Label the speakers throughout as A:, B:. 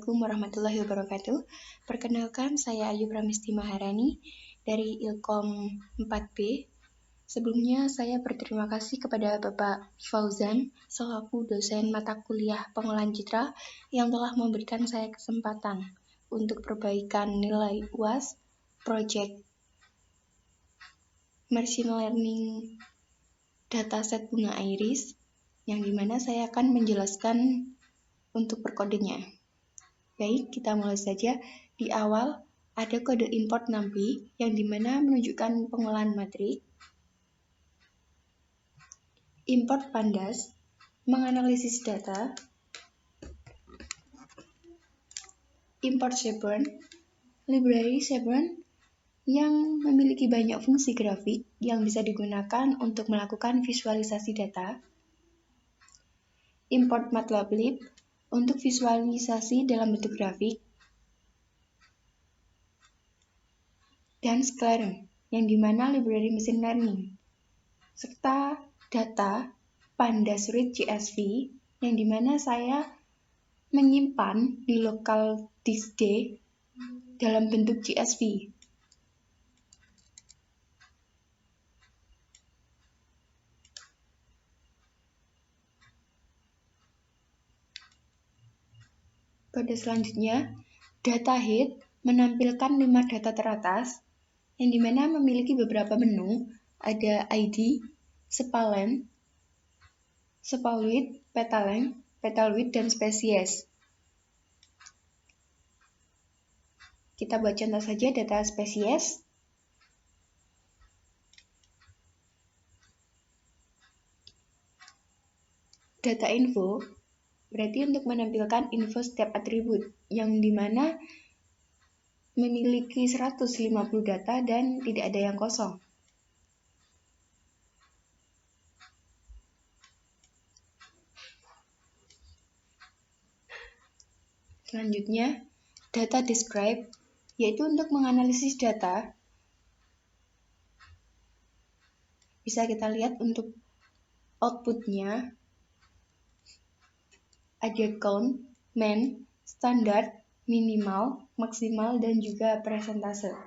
A: Assalamualaikum warahmatullahi wabarakatuh. Perkenalkan, saya Ayu Pramisti Maharani dari Ilkom 4B. Sebelumnya, saya berterima kasih kepada Bapak Fauzan selaku dosen mata kuliah pengolahan citra yang telah memberikan saya kesempatan untuk perbaikan nilai UAS Project Machine Learning Dataset Bunga Iris, yang dimana saya akan menjelaskan untuk perkodenya. Baik, kita mulai saja. Di awal ada kode import NumPy yang dimana menunjukkan pengolahan matrik. Import Pandas menganalisis data. Import Seaborn, library Seaborn yang memiliki banyak fungsi grafik yang bisa digunakan untuk melakukan visualisasi data. Import Matplotlib untuk visualisasi dalam bentuk grafik. Dan Sklearn, yang dimana library machine learning, serta data Pandas Read CSV, yang dimana saya menyimpan di local disk D dalam bentuk CSV. Pada selanjutnya, data head menampilkan 5 data teratas, yang dimana memiliki beberapa menu, ada ID, Spalen, Spalwidth, Petalength, Petalwidth, dan Spesies. Kita buat contoh saja data spesies. Data info berarti untuk menampilkan info setiap atribut, yang dimana memiliki 150 data dan tidak ada yang kosong. Selanjutnya, data describe, yaitu untuk menganalisis data. Bisa kita lihat untuk outputnya, ada count, main, standar, minimal, maksimal, dan juga persentase.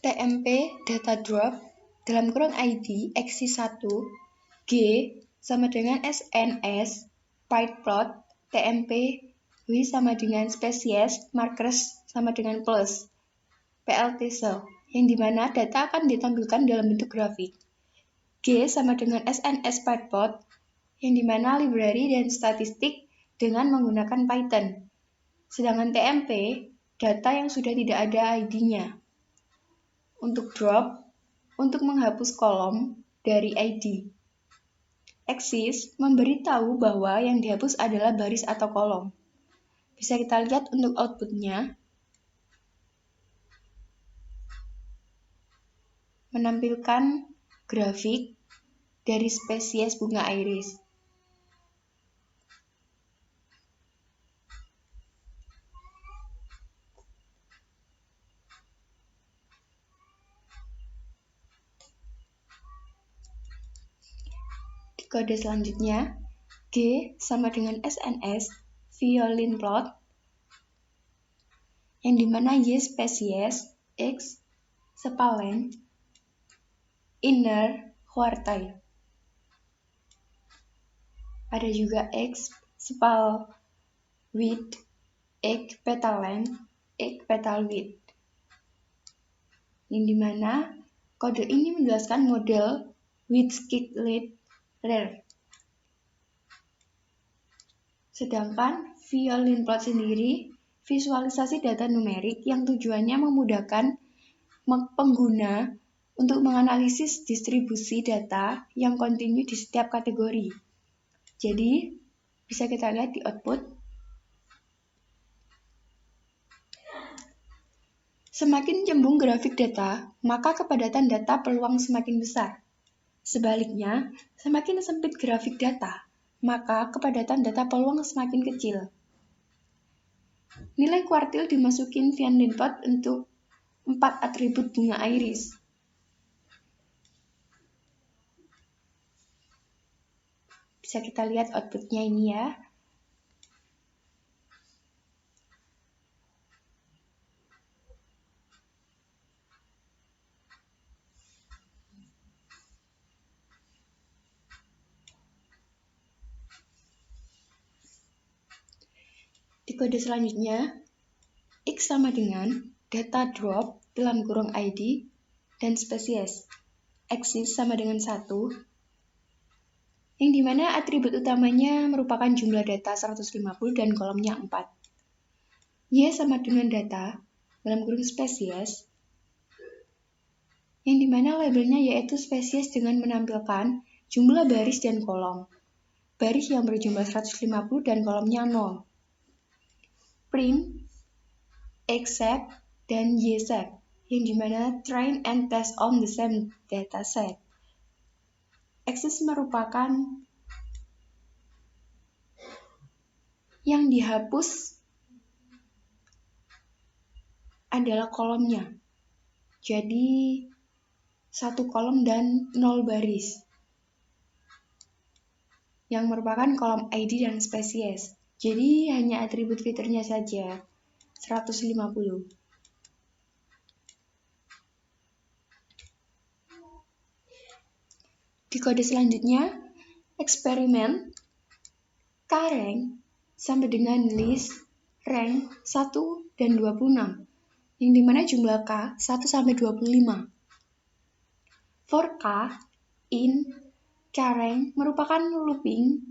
A: TMP data drop dalam kurung ID X1 G sama dengan SNS pyplot TMP W sama dengan spesies markers sama dengan plus PLT cell, yang dimana data akan ditampilkan dalam bentuk grafik. G sama dengan SNS pyplot, yang dimana library dan statistik dengan menggunakan Python. Sedangkan TMP data yang sudah tidak ada ID-nya. Untuk drop, untuk menghapus kolom dari ID. Axis memberitahu bahwa yang dihapus adalah baris atau kolom. Bisa kita lihat untuk outputnya. Menampilkan grafik dari spesies bunga iris. Kode selanjutnya, G sama dengan SNS violin plot, yang dimana Y spesies, X spalen, inner quartile. Ada juga X spal width, X petal length, X petal width, yang dimana kode ini menjelaskan model width skitlet rare. Sedangkan violin plot sendiri visualisasi data numerik yang tujuannya memudahkan pengguna untuk menganalisis distribusi data yang kontinu di setiap kategori. Jadi, bisa kita lihat di output. Semakin cembung grafik data, maka kepadatan data peluang semakin besar. Sebaliknya, semakin sempit grafik data, maka kepadatan data peluang semakin kecil. Nilai kuartil dimasukin Van den Pot untuk 4 atribut bunga iris. Bisa kita lihat outputnya ini ya. Di kode selanjutnya, X sama dengan data drop dalam kurung ID dan spesies. Axis sama dengan 1, yang dimana atribut utamanya merupakan jumlah data 150 dan kolomnya 4. Y sama dengan data dalam kurung spesies, yang dimana labelnya yaitu spesies dengan menampilkan jumlah baris dan kolom. Baris yang berjumlah 150 dan kolomnya 0. Print, except, dan yset, yang dimana train and test on the same dataset. Axis merupakan yang dihapus adalah kolomnya. Jadi 1 kolom dan 0 baris. Yang merupakan kolom ID dan spesies. Jadi hanya atribut fiturnya saja 150. Di kode selanjutnya, eksperimen K-rank sama dengan list rank 1 dan 26, yang dimana jumlah K 1 sampai 25. For K in K-rank merupakan looping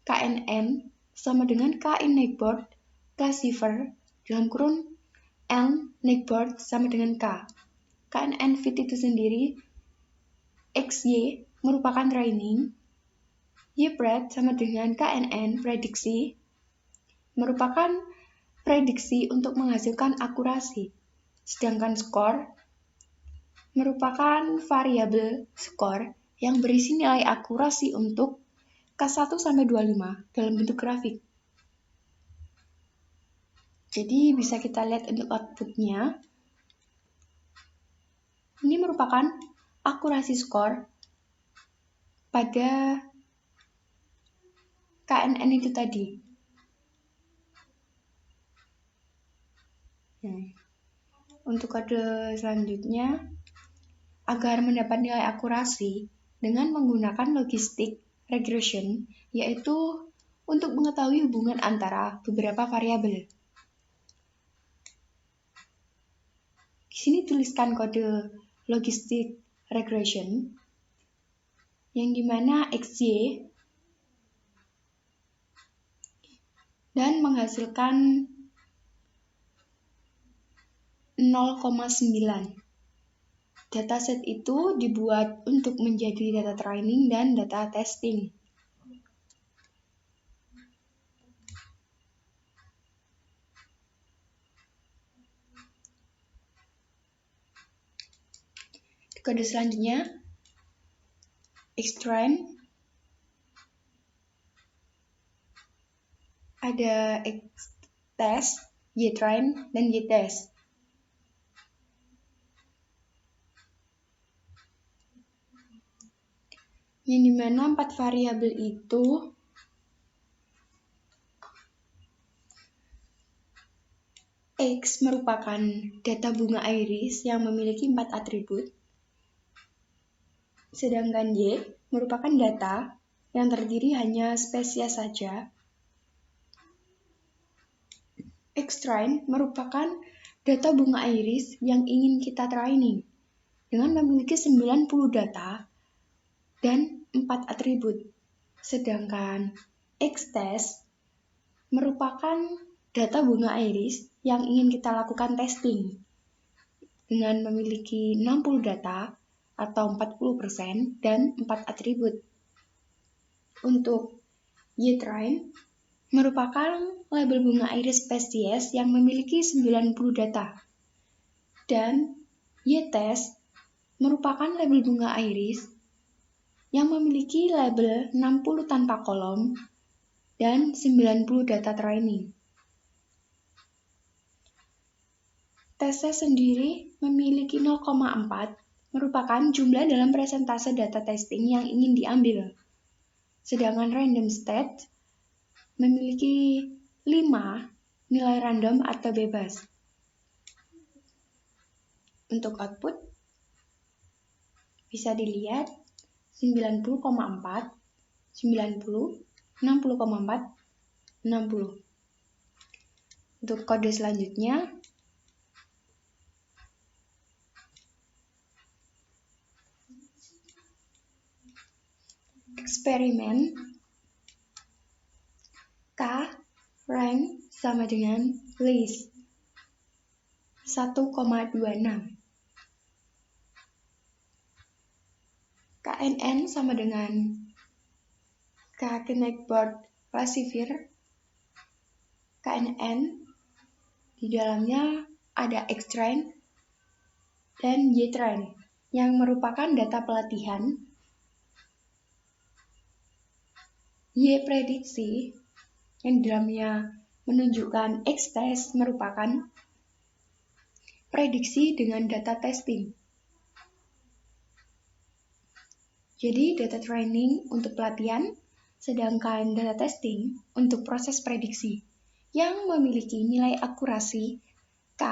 A: KNN sama dengan K in Neckboard Classifier dalam kurung L Neckboard sama dengan K. KNN fit itu sendiri, XY merupakan training, YPRED sama dengan KNN prediksi, merupakan prediksi untuk menghasilkan akurasi. Sedangkan skor merupakan variabel skor yang berisi nilai akurasi untuk K1 sampai 25 dalam bentuk grafik. Jadi bisa kita lihat untuk outputnya. Ini merupakan akurasi skor pada KNN itu tadi. Untuk kode selanjutnya, agar mendapat nilai akurasi dengan menggunakan logistik regression, yaitu untuk mengetahui hubungan antara beberapa variabel. Di sini tuliskan kode logistik regression, yang dimana XY dan menghasilkan 0,9. Dataset itu dibuat untuk menjadi data training dan data testing. Kode selanjutnya, X-train, ada X-test, Y-train, dan Y-test. Yang dimana 4 variabel itu X merupakan data bunga iris yang memiliki 4 atribut, sedangkan Y merupakan data yang terdiri hanya spesies saja. X-train merupakan data bunga iris yang ingin kita training dengan memiliki 90 data dan 4 atribut. Sedangkan X-test merupakan data bunga iris yang ingin kita lakukan testing dengan memiliki 60 data atau 40% dan 4 atribut. Untuk Y-train merupakan label bunga iris spesies yang memiliki 90 data. Dan Y-test merupakan label bunga iris yang memiliki label 60 tanpa kolom dan 90 data training. Tesnya sendiri memiliki 0,4, merupakan jumlah dalam persentase data testing yang ingin diambil. Sedangkan random state memiliki 5 nilai random atau bebas. Untuk output bisa dilihat 90,4, 90, 60,4, 60. Untuk kode selanjutnya eksperimen K rank sama dengan list 1,26. KNN sama dengan K connect board classifier. KNN di dalamnya ada X-train dan Y-train yang merupakan data pelatihan. Y prediksi yang di dalamnya menunjukkan X-test merupakan prediksi dengan data testing. Jadi data training untuk pelatihan, sedangkan data testing untuk proses prediksi yang memiliki nilai akurasi K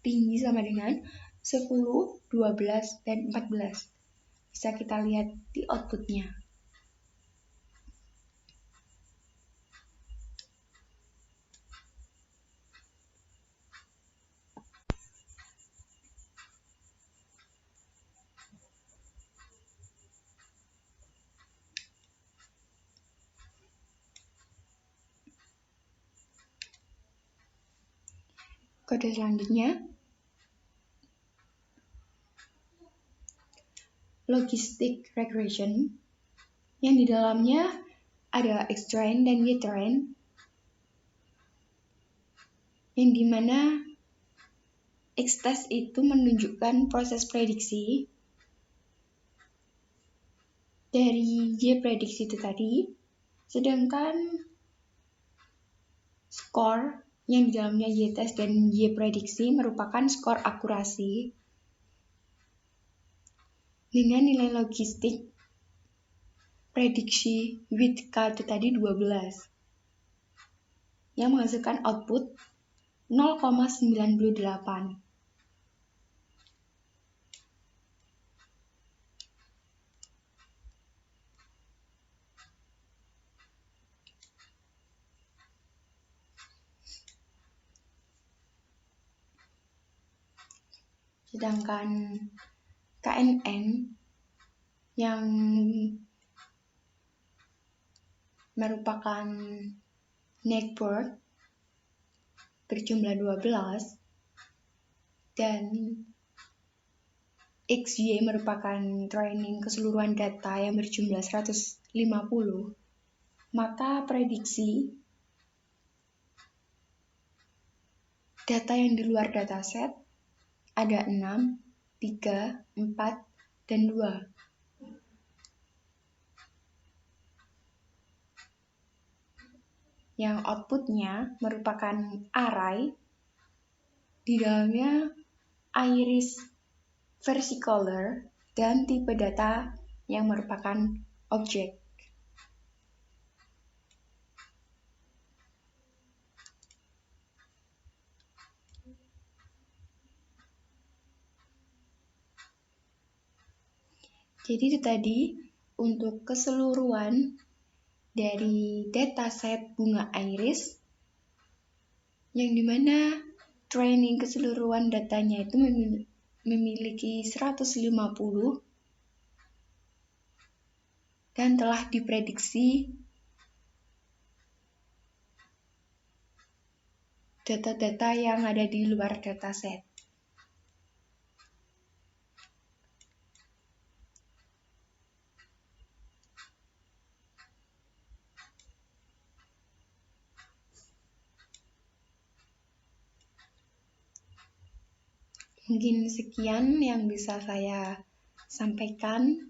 A: tinggi sama dengan 10, 12, dan 14. Bisa kita lihat di outputnya. Kode selanjutnya, logistic regression, yang di dalamnya ada X-train dan Y-train, yang dimana X-test itu menunjukkan proses prediksi dari Y prediksi itu tadi, sedangkan skor yang di dalamnya Y-test dan Y prediksi merupakan skor akurasi dengan nilai logistik prediksi with K itu tadi 12 yang menghasilkan output 0,98. Sedangkan KNN yang merupakan network berjumlah 12 dan XY merupakan training keseluruhan data yang berjumlah 150, maka prediksi data yang di luar dataset ada 6, 3, 4, dan 2. Yang outputnya merupakan array, di dalamnya iris versicolor dan tipe data yang merupakan objek. Jadi itu tadi untuk keseluruhan dari dataset bunga iris, yang dimana training keseluruhan datanya itu memiliki 150 dan telah diprediksi data-data yang ada di luar dataset. Mungkin sekian yang bisa saya sampaikan.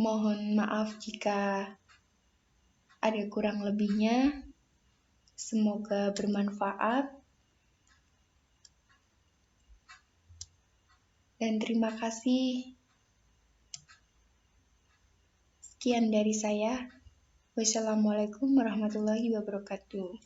A: Mohon maaf jika ada kurang lebihnya. Semoga bermanfaat. Dan terima kasih. Sekian dari saya. Wassalamualaikum warahmatullahi wabarakatuh.